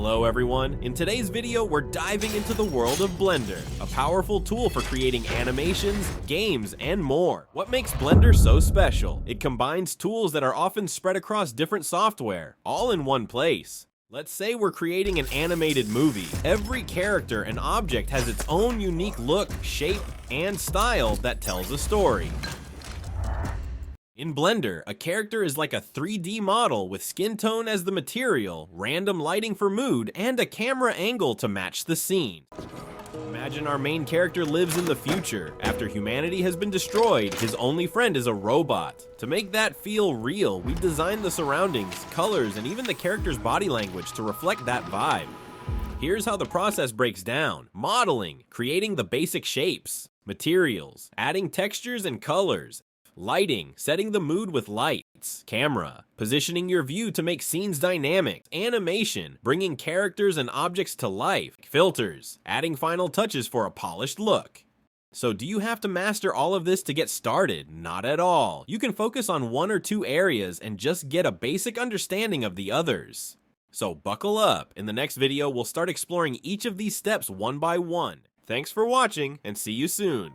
Hello everyone, in today's video we're diving into the world of Blender, a powerful tool for creating animations, games, and more. What makes Blender so special? It combines tools that are often spread across different software, all in one place. Let's say we're creating an animated movie. Every character and object has its own unique look, shape, and style that tells a story. In Blender, a character is like a 3D model with skin tone as the material, random lighting for mood, and a camera angle to match the scene. Imagine our main character lives in the future. After humanity has been destroyed, his only friend is a robot. To make that feel real, we designed the surroundings, colors, and even the character's body language to reflect that vibe. Here's how the process breaks down. Modeling, creating the basic shapes. Materials, adding textures and colors. Lighting, setting the mood with lights. Camera, positioning your view to make scenes dynamic. Animation, bringing characters and objects to life. Filters, adding final touches for a polished look. So do you have to master all of this to get started? Not at all. You can focus on one or two areas and just get a basic understanding of the others. So buckle up. In the next video, we'll start exploring each of these steps one by one. Thanks for watching, and see you soon.